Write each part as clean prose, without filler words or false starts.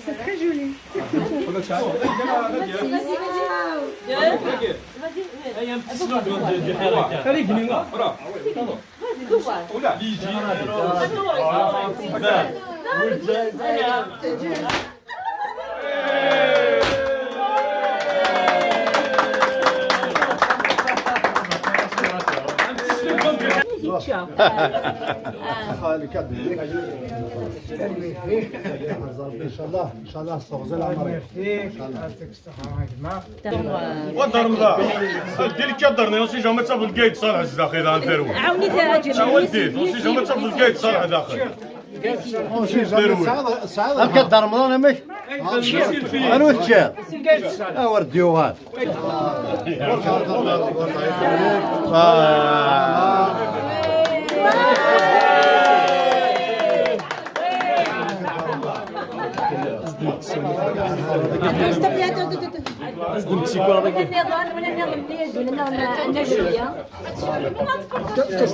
C'est très joli. ان شاء الله استغفر الله ودار مضاع دير لك كدرني وسي جا ما تصاف الكايد صالح داخل داخل عاوني تاجر وديت وسي جا ما تصاف الكايد صالح داخل كدار رمضان مش انا وتشال ورديوها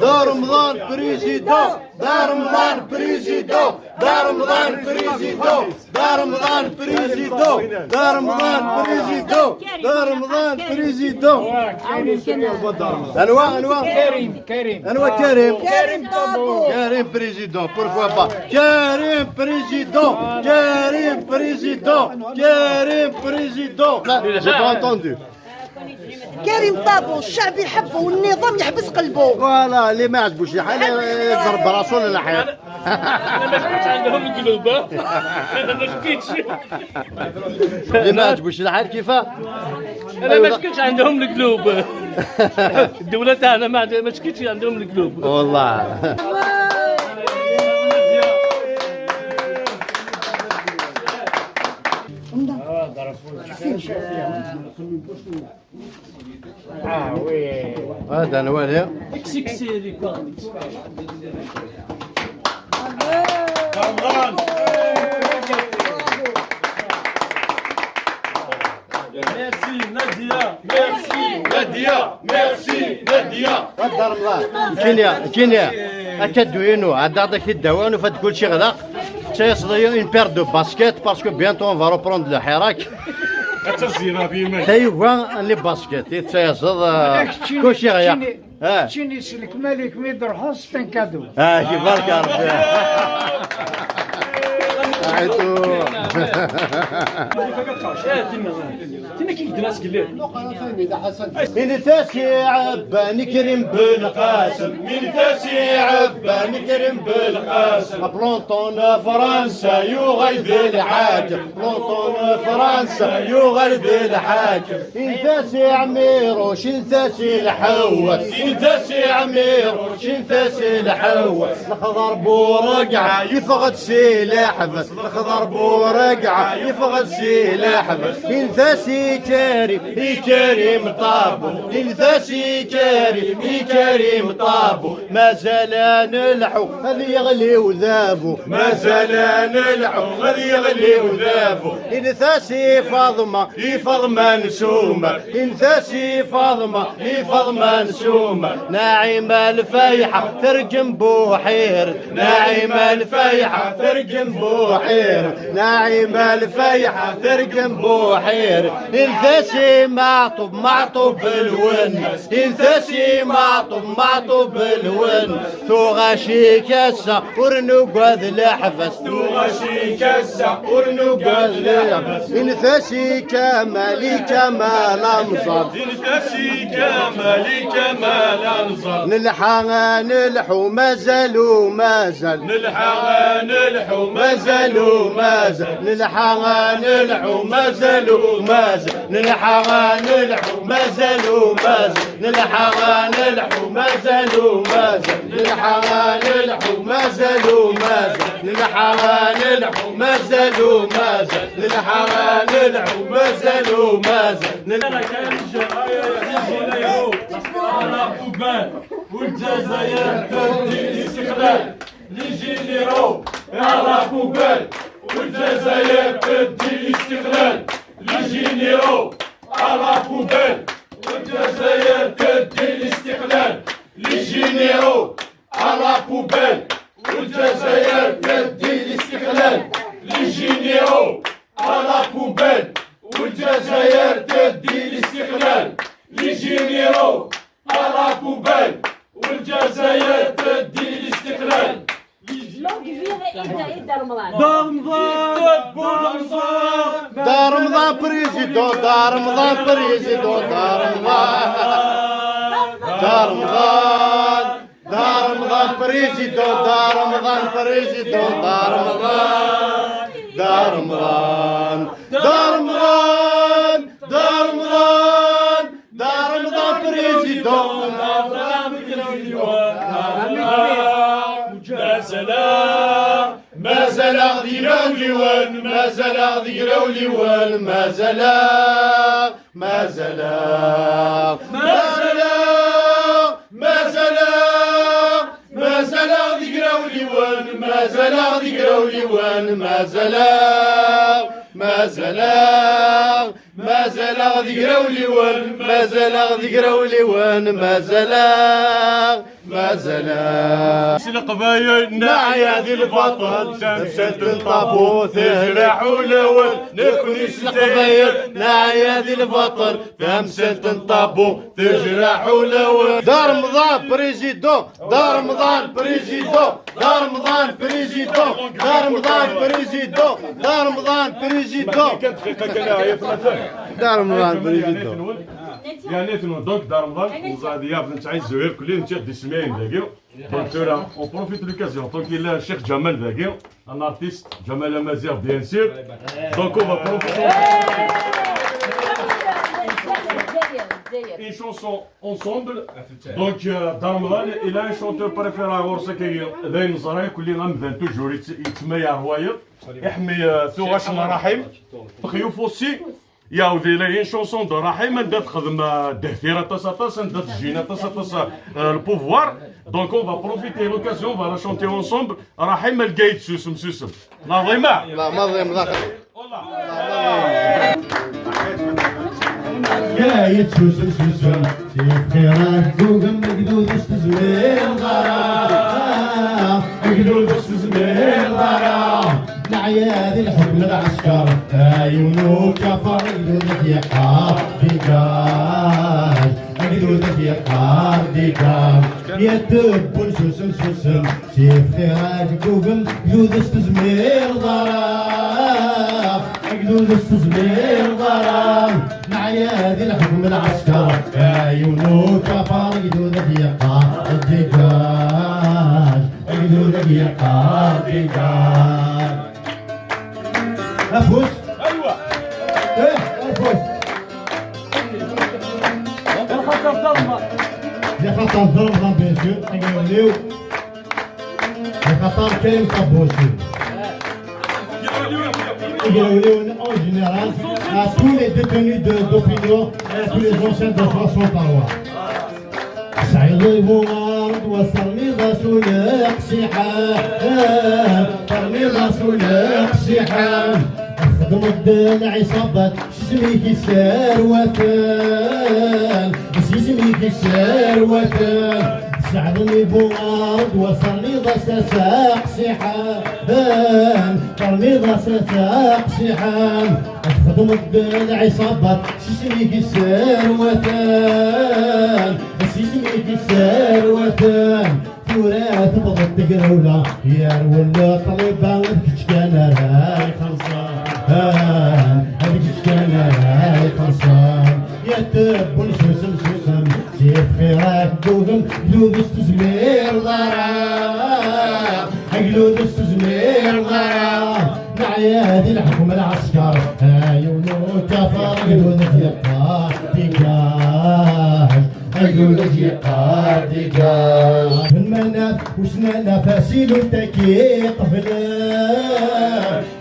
دار رمضان بريزيدون دار رمضان بريزيدون دار رمضان بريزيدون دار رمضان بريزيدون دار رمضان بريزيدون دار رمضان بريزيدون انواع كريم انواع كريم بريزيدون pourquoi pas كريم بريزيدون كريم بريزيدون كريم بريزيدون j'ai pas entendu كريم طابو الشعب يحبه والنظام يحبس قلبه فوالا اللي ما عجبوش الحال يضرب براسو ولا الحال انا ما شفتش عندهم القلوب انا ما شفتش اللي ما عجبوش الحال كيفاه انا ما شفتش عندهم القلوب الدولة تاعنا ما شفتش عندهم القلوب والله هذا نوال رمضان ميرسي نادية ميرسي نادية ميرسي نادية دار رمضان كينيا اكدوينو هذا داك الدوان وفات كلشي غدا تيصديو اون بير دو باسكيت باسكو بيانتو اون فا روبروند لو حراك الزينة في مال تايوان لي باسكيت تيصد كلشي غيا تشيني سلك مالك ميدر حوس تنكادو كيفاش يا ربي عيطو من تسيع بني كريم بالقاسم من تسيع بني كريم بالقاسم بلونطون فرنسا يغيب الحاكم بلونطون فرنسا يغيب الحاكم انت سي عميروش انت سي الحوس انت سي عميروش انت سي الحوس الخضر بورقعه يفقد سلاح بس الخضر بورقعه يفقد سلاح بس انت سي كريم كريم طابو انت سي كريم طابو ما زال نلحو هذي يغلي وذابو ما زال نلحو هذي يغلي وذابو انت سي فاطمه فاطمه نسومه انت سي فاطمه نسومه ناعمه الفيحة ترجم بوحير ناعمه الفيحة ترجم بوحير ناعمه الفيحة ترجم بوحير انت سي معطوب بالونس انت سي معطوب بالونس تغاشي كاسة ورنقذ الحفس تغاشي كاسة ورنقذ الحفس انت سي كمال انصر انت سي كمال انصر نلحو مازالوا نلحق نلحو مازالوا نلحو مازالوا نلحق نلحو مازالوا نلحق نلحو مازالوا نلحق نلحو مازالوا نلحق نلحو مازالوا نلحق نلحو مازالوا والجزائر تدي الاستقلال لجينيرو على بوبال والجزائر تدي الاستقلال لجينيرو على بوبال والجزائر تدي الاستقلال لجينيرو على بوبال والجزائر دار رمضان بريزيدون دار رمضان بريزيدون دار رمضان دار رمضان دار رمضان بريزيدون دار رمضان بريزيدون دار رمضان دار رمضان دار رمضان دار رمضان دار رمضان بريزيدون ما زال غدي يراوليوان ما زال غدي يراوليوان ما زال ما زال ما زال ما زال ما زال غدي يراوليوان ما زال غدي يراوليوان ما زال ما زال ما زال غدي يراوليوان ما زال غدي يراوليوان ما زال ما زال القبايل نعيا ذي البطل تمثلت الطابوت تجرح ولول نكنس القبايل نعيا ذي البطل تمثلت الطابوت تجرح ولول دار رمضان بريزيدون دار رمضان بريزيدون دار رمضان بريزيدون دار رمضان بريزيدون دار رمضان بريزيدون دار رمضان بريزيدون يعني دونك دار رمضان وزادية بنتاع الزهير كلي نتا دي سماين داكيو دونك تورا اون بروفيت لوكازيون دونك il a الشيخ جمال داكيو ان ارتيست جمال امازيغ بيان سور دونك اون فا بروفيتون une chanson ensemble donc دار رمضان il a un chanteur préféré غورسا كي ذاين زراي كلي غنبان توجور يتسمى روايض يحمي ثوغاش مراحم خيوف اوسي يا ودي لا شونسون دو رحيم ندات تخدم دهثيره تصاطاس ندات تجينا تصاطاس البوفوار دونك اون فا بروفيتي لوكازيون فا لا شونتي اونسومبل رحيم القايد سوسم سوسم نظيمه لا ما ظلم ذاك يا سوسم سوسم سيف خيرات دوغم مقدود استزوير غرام مقدود استزوير غرام نعياد الحكم العسكر عيونو كفر مقدودك يا ديكار مقدودك يا ديكار يا تبون سوسم سوسم سيف خيرات دوغم مقدود استزوير غرام مقدود استزوير غرام نعياد الحكم العسكر عيونو كفر مقدودك يا ديكار مقدودك يا ديكار أفوز ايوه إيه أفوز يا خطر ضربنا بيان سور نقوليو يا خطر كاين طابوسي نقوليو en général à tous les détenus d'opinion et tous les anciens de façon paroisse سعيد البوارد وصلني رسول اقسحام صلني رسول اقسحام خدم الدلع عصابات شسميك يسار وثان شسميك يسار وثان سعدني بوارد وصلني ضساس اقسحام صلني ضساس اقسحام خدم الدلع عصابات شسميك يسار وثان سيسميك السار وثان ثورات بغض تقرولا يا رولا طليبة هذيك كان راي خلصان هذيك كان راي خلصان يا تبون سوسم سوسم سيف خيرات دوغم قلود استزمير ضرام قلود استزمير ضرام نعياد الحكم العسكر عيونو كفر قلودك يبقى ديكار أقولك يا قادقة في المناف وسنانا فاسيل التكي قبلك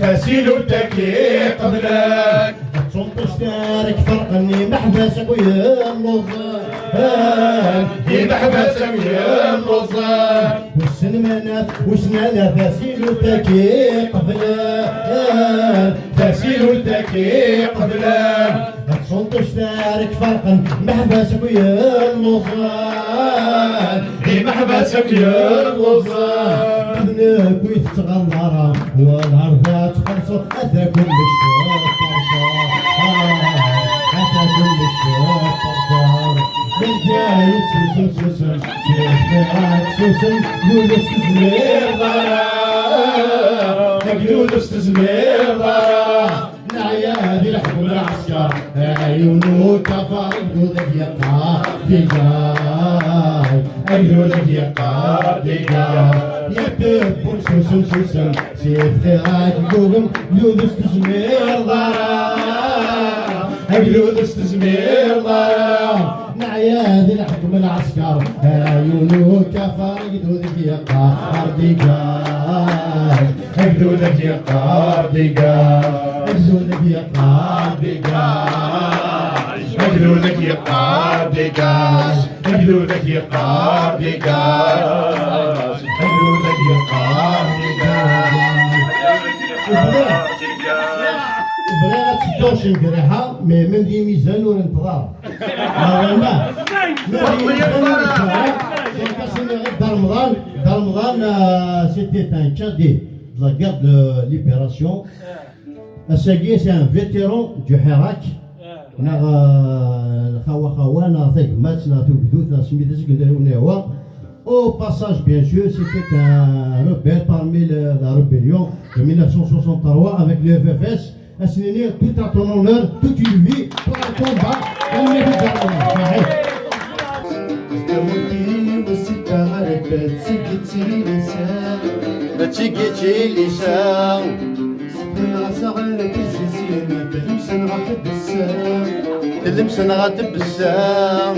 فاسيل التكي قبلك تصنط اشتارك فرقني محبسك ويا اللوزان هي محبسك ويا اللوزان وسن مناف وسنانا فاسيل التكي قبلك فاسيل التكي قبلك تصنط اشتارك فرقا محبسك ويا اللوزان هي محبسك يا اللوزان ابنك ويتغلر والعرفات خلصوا اتاكم بالشوق طرصان اتاكم بالشوق طرصان من جاي سوسم سوسم شيخ سوسم يولس زمير ضرام جنود استزمير ضرا نعيا ذي الحكم العسكر عيونو كفر جنودك يقع ديجاي جنودك يقع ديجاي يكتب سوسن سوسن سيف خيرات جوجم جنود استزمير ضرا جنود استزمير ضرا نعيا ذي الحكم العسكر عيونو كفر جنودك يقع ديجاي جنودك يقع ديجاي جنودك يقع ديجاي جنودك يقع ديجاي جنودك يقع ديجاي جنودك يقع بغينا تسدوش نقريها مي من دي ميزان وننتظر ما دار رمضان c'était un cadet de la guerre de libération. Assagui c'est un vétéran du Hirak. Au passage, bien sûr, c'était un rebelle parmi la rébellion de 1963 avec le FFS. Assigné tout à ton honneur, toute une vie pour un combat dans le médicament. تيجي لسان سبنا صغيرة الزيزين تلمسن غاتب السام تلمسن غاتب السام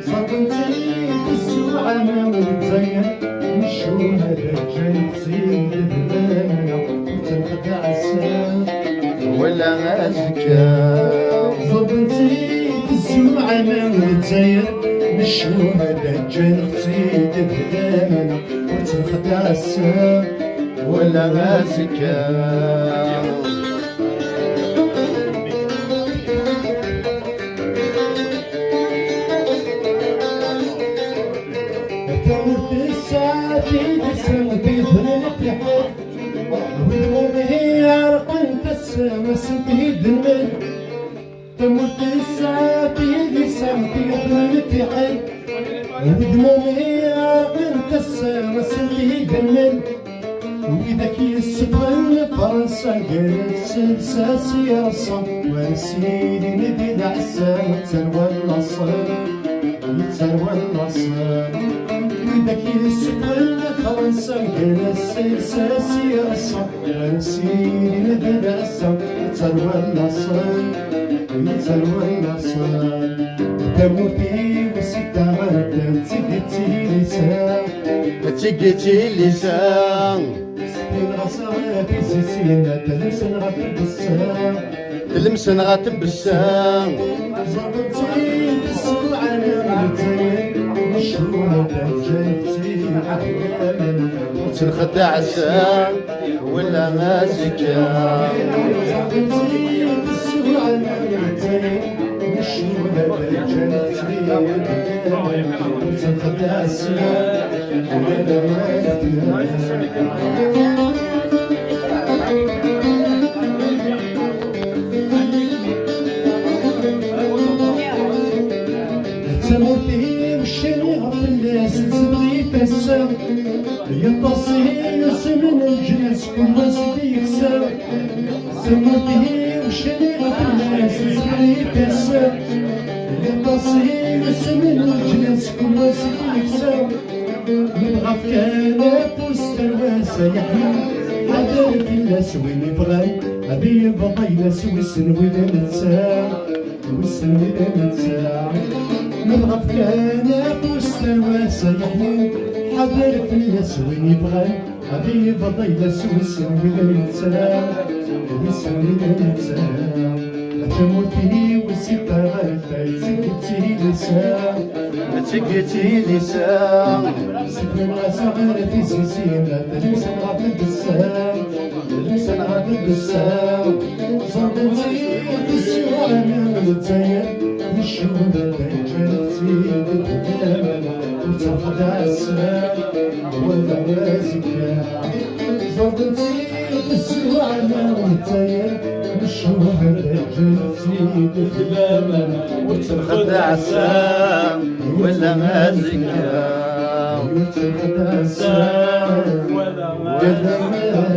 صدمتي بالسوعة مزين نشوف هذا الجاي تصير بالبلانا وتنخدع السام ولا غازكا صدمتي بالسوعة مزين نشوف هذا الجاي تصير بالبلانا وتنخدع السام ولا ماسكة تمرت الساعتي بسنتي ظلت حال ودمومي عرقنت السما سنتي دمل تمرت الساعتي بسنتي ظلت حال ودمومي عرقنت السما سنتي دمل وإذاك يسبغن فرنسا قالت سلساسي رصا ونسيدي نديد عسان تروى النصر يتروى النصر وإذاك يسبغن فرنسا قالت سلساسي رصا ونسيدي نديد عسان تروى النصر يتروى النصر تموتي وسيتا غدا تيجي لسان تيجي لسان تلمسن غاتب السام زبطي بالسوعة مشروع جنتي وتنخدع السام ولا ماسكة زبطي بالسوعة مشروع جنتي وتنخدع السام ولا ماسكة تموتي وشني غفل تبغي تسام يطاسي يسمن الجنس كل واسدي يكسام تموتي وشني غفل تبغي تسام يطاسي يسمن الجنس كل واسدي يكسام نبغى في كناب وسترواسة يحيي حدا في الناس وين يبغى أبي يبغى يناس ويسن وين نتسام ويسن وين نتسام نبغى في كناب وسترواسة يحيي حدا في الناس وين يبغى أبي يبغى يناس ويسن وين نتسام ويسن وين نتسام تموتي وسيتا غالتا تيجي لسان تيجي لسان سيبنا صغيرة زيزينا تلمسن غاتب السام تلمسن غاتب السام صدمتي بالسوعة مزين نشوف جنتي بالبلانا وتنخدع السام ولا ماسكة صدمتي بالسوعة مزين نشوف جنتي بالبلانا وتنخدع السام ولا مازكة وتنخدع السام ولا مازكة